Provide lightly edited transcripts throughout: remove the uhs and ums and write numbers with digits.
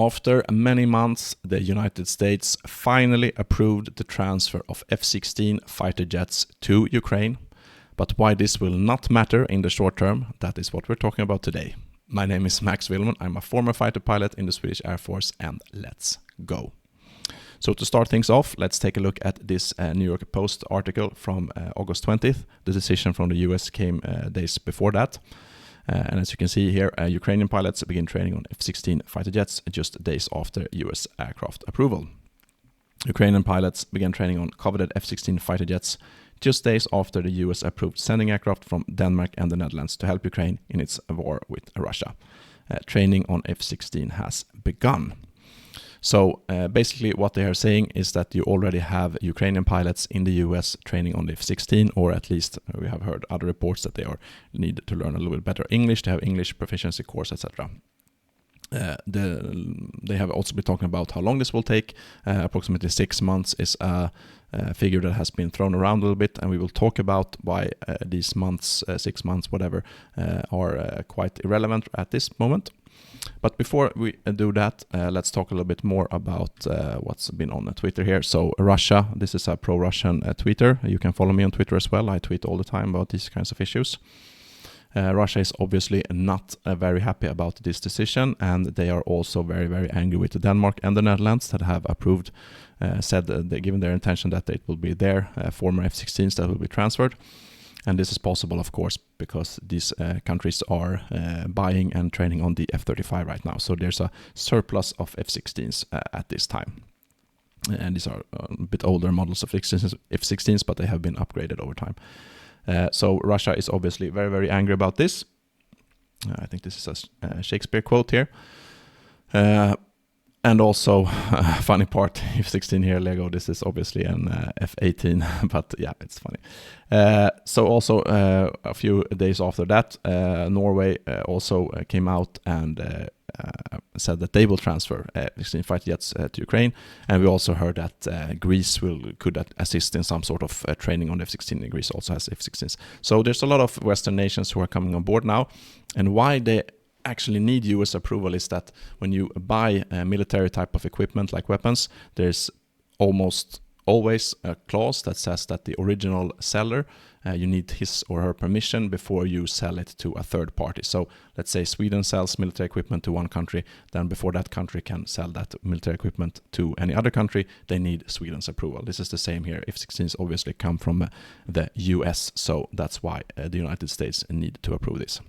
After many months, the United States finally approved the transfer of F-16 fighter jets to Ukraine. But why this will not matter in the short term, that is what we're talking about today. My name is Max Villman. I'm a former fighter pilot in the Swedish Air Force, and let's go. So to start things off, let's take a look at this New York Post article from August 20th. The decision from the US came days before that. And as you can see here, Ukrainian pilots begin training on F-16 fighter jets just days after US aircraft approval. Ukrainian pilots began training on coveted F-16 fighter jets just days after the US approved sending aircraft from Denmark and the Netherlands to help Ukraine in its war with Russia. Training on F-16 has begun. So basically what they are saying is that you already have Ukrainian pilots in the US training on the F-16, or at least we have heard other reports that they need to learn a little bit better English, to have English proficiency course, etc. They have also been talking about how long this will take. Approximately 6 months is a figure that has been thrown around a little bit, and we will talk about why these months, 6 months, whatever, are quite irrelevant at this moment. But before we do that, let's talk a little bit more about what's been on Twitter here. So Russia, this is a pro-Russian Twitter. You can follow me on Twitter as well. I tweet all the time about these kinds of issues. Russia is obviously not very happy about this decision, and they are also very, very angry with Denmark and the Netherlands that have approved, said that given their intention that it will be their former F-16s that will be transferred. And this is possible, of course, because these countries are buying and training on the F-35 right now. So there's a surplus of F-16s at this time. And these are a bit older models of F-16s, but they have been upgraded over time. So Russia is obviously very, very angry about this. I think this is a Shakespeare quote here. And also, funny part, F-16 here, Lego, this is obviously an F-18, but yeah, it's funny. So also, a few days after that, Norway also came out and said that they will transfer F-16 fighter jets to Ukraine. And we also heard that Greece could assist in some sort of training on F-16. Greece also has F-16s. So there's a lot of Western nations who are coming on board now. And why they actually need US approval is that when you buy a military type of equipment like weapons, there's almost always a clause that says that the original seller, you need his or her permission before you sell it to a third party. So let's say Sweden sells military equipment to one country, then before that country can sell that military equipment to any other country, they need Sweden's approval. This is the same here. F-16s obviously come from the US, so that's why the United States need to approve this.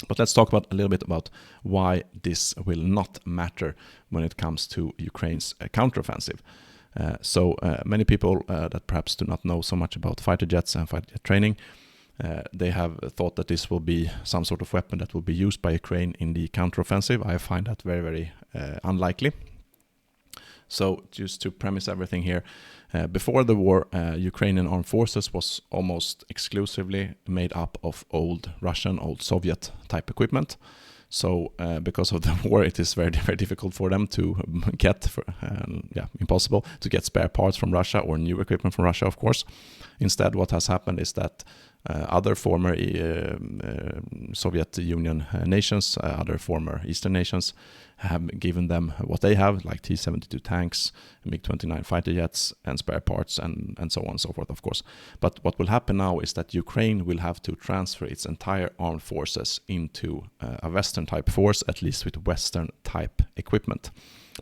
But let's talk a little bit about why this will not matter when it comes to Ukraine's counteroffensive. So many people that perhaps do not know so much about fighter jets and fighter jet training, they have thought that this will be some sort of weapon that will be used by Ukraine in the counteroffensive. I find that very, very unlikely. So just to premise everything here, before the war, Ukrainian armed forces was almost exclusively made up of old Russian, old Soviet type equipment. So because of the war, it is very, very difficult for them to get, impossible to get spare parts from Russia or new equipment from Russia, of course. Instead, what has happened is that other former Soviet Union nations, other former Eastern nations, have given them what they have, like T-72 tanks, MiG-29 fighter jets, and spare parts, and so on and so forth, of course. But what will happen now is that Ukraine will have to transfer its entire armed forces into a Western-type force, at least with Western-type equipment,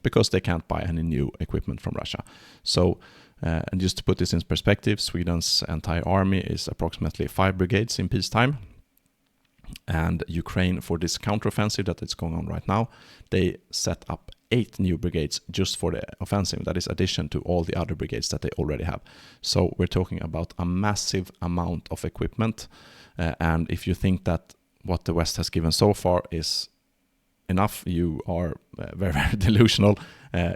because they can't buy any new equipment from Russia. So, and just to put this in perspective, Sweden's entire army is approximately 5 brigades in peacetime. And Ukraine, for this counteroffensive that is going on right now, they set up 8 new brigades just for the offensive. That is addition to all the other brigades that they already have. So we're talking about a massive amount of equipment. And if you think that what the West has given so far is enough, you are very, very delusional.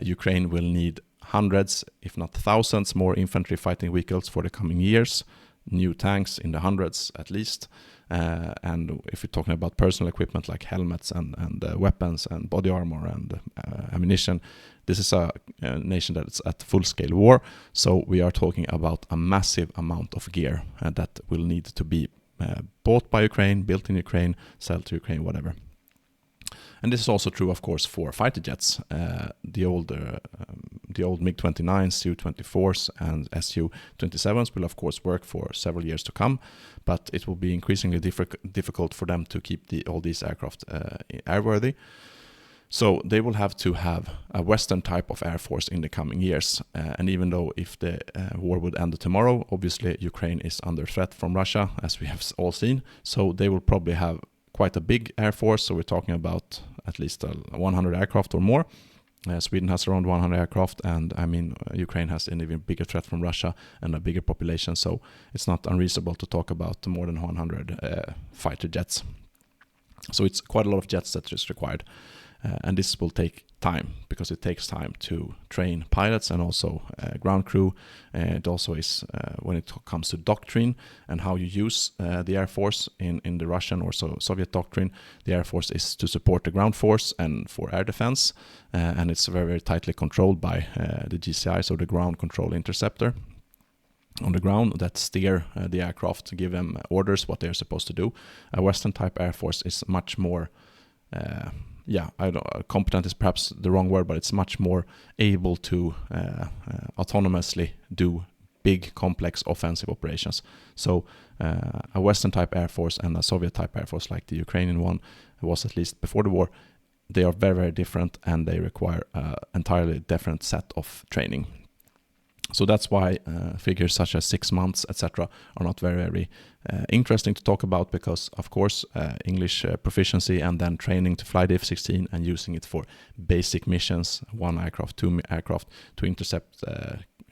Ukraine will need hundreds, if not thousands, more infantry fighting vehicles for the coming years. New tanks in the hundreds at least. And if you're talking about personal equipment like helmets and weapons and body armor and ammunition, this is a nation that is at full-scale war. So we are talking about a massive amount of gear that will need to be bought by Ukraine, built in Ukraine, sold to Ukraine, whatever. And this is also true, of course, for fighter jets. The old MiG-29s, Su-24s, and Su-27s will, of course, work for several years to come, but it will be increasingly difficult for them to keep all these aircraft airworthy. So they will have to have a Western type of air force in the coming years. And even though if the war would end tomorrow, obviously Ukraine is under threat from Russia, as we have all seen. So they will probably have quite a big air force. So we're talking about at least 100 aircraft or more. Sweden has around 100 aircraft, and I mean Ukraine has an even bigger threat from Russia and a bigger population. So it's not unreasonable to talk about more than 100 fighter jets. So it's quite a lot of jets that is required. And this will take time, because it takes time to train pilots and also ground crew. It also is, when it comes to doctrine and how you use the Air Force in the Russian or Soviet doctrine, the Air Force is to support the ground force and for air defense. And it's very, very tightly controlled by the GCI, so the ground control interceptor on the ground that steer the aircraft to give them orders what they're supposed to do. A Western type Air Force is much more competent is perhaps the wrong word, but it's much more able to autonomously do big, complex offensive operations. So a Western type Air Force and a Soviet type Air Force, like the Ukrainian one was at least before the war, they are very, very different, and they require an entirely different set of training. So that's why figures such as 6 months, etc., are not very, very interesting to talk about, because, of course, English proficiency and then training to fly the F-16 and using it for basic missions, 1 aircraft, 2 aircraft, to intercept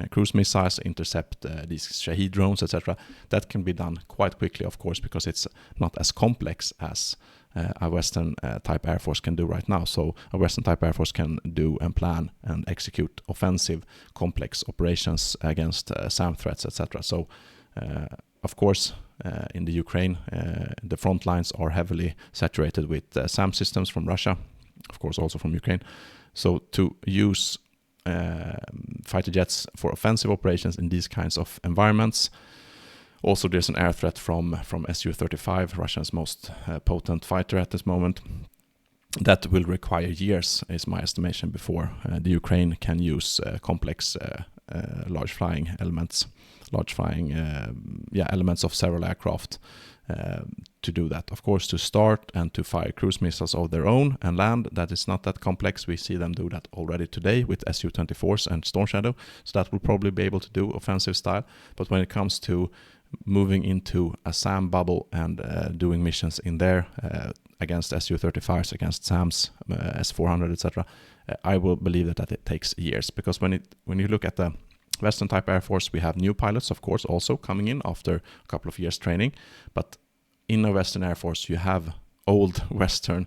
cruise missiles, intercept these Shahed drones, etc. That can be done quite quickly, of course, because it's not as complex as a Western type Air Force can do right now. So a Western type Air Force can do and plan and execute offensive, complex operations against SAM threats, etc. So, of course, in the Ukraine, the front lines are heavily saturated with SAM systems from Russia, of course, also from Ukraine. So to use fighter jets for offensive operations in these kinds of environments. Also, there's an air threat from Su-35, Russia's most potent fighter at this moment. That will require years, is my estimation, before the Ukraine can use complex large flying elements of several aircraft to do that. Of course, to start and to fire cruise missiles of their own and land, that is not that complex. We see them do that already today with Su-24s and Storm Shadow, so that will probably be able to do offensive style. But when it comes to moving into a SAM bubble and doing missions in there against Su-35s, against SAMs, S-400, etc., I will believe that it takes years, because when you look at the Western type Air Force, we have new pilots, of course, also coming in after a couple of years training. But in a Western Air Force, you have old Western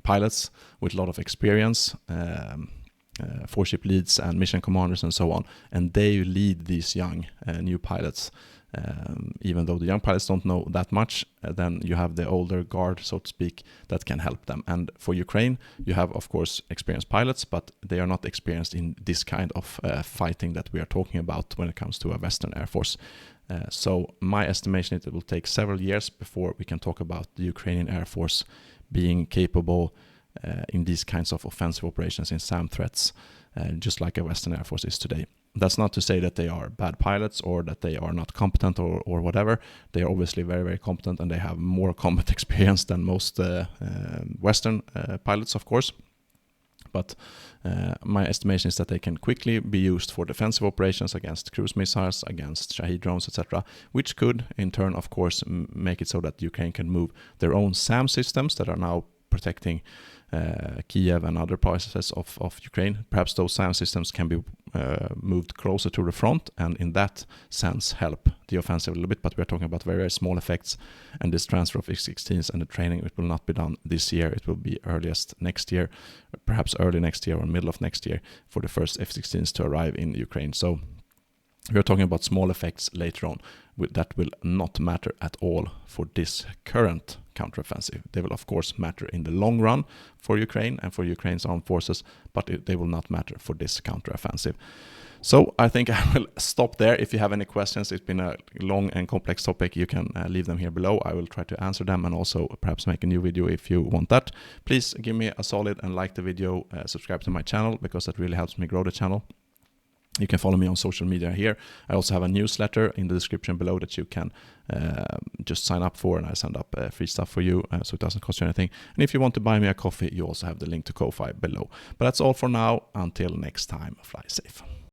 pilots with a lot of experience, four-ship leads and mission commanders and so on. And they lead these young new pilots. Even though the young pilots don't know that much, then you have the older guard, so to speak, that can help them. And for Ukraine, you have, of course, experienced pilots, but they are not experienced in this kind of fighting that we are talking about when it comes to a Western Air Force. So my estimation is it will take several years before we can talk about the Ukrainian Air Force being capable in these kinds of offensive operations in SAM threats, just like a Western Air Force is today. That's not to say that they are bad pilots or that they are not competent or whatever. They are obviously very, very competent, and they have more combat experience than most Western pilots, of course. But my estimation is that they can quickly be used for defensive operations against cruise missiles, against Shahed drones, etc., which could, in turn, of course, make it so that Ukraine can move their own SAM systems that are now protecting Kiev and other places of Ukraine. Perhaps those SAM systems can be moved closer to the front, and in that sense help the offensive a little bit, but we're talking about very, very small effects, and this transfer of F-16s and the training, it will not be done this year. It will be earliest next year, perhaps early next year or middle of next year, for the first F-16s to arrive in Ukraine. So we're talking about small effects later on that will not matter at all for this current counteroffensive. They will, of course, matter in the long run for Ukraine and for Ukraine's armed forces, but they will not matter for this counteroffensive. So I think I will stop there. If you have any questions, it's been a long and complex topic, you can leave them here below. I will try to answer them and also perhaps make a new video if you want that. Please give me a solid and like the video, subscribe to my channel because that really helps me grow the channel. You can follow me on social media here. I also have a newsletter in the description below that you can just sign up for, and I send up free stuff for you, so it doesn't cost you anything. And if you want to buy me a coffee, you also have the link to Ko-Fi below. But that's all for now. Until next time, fly safe.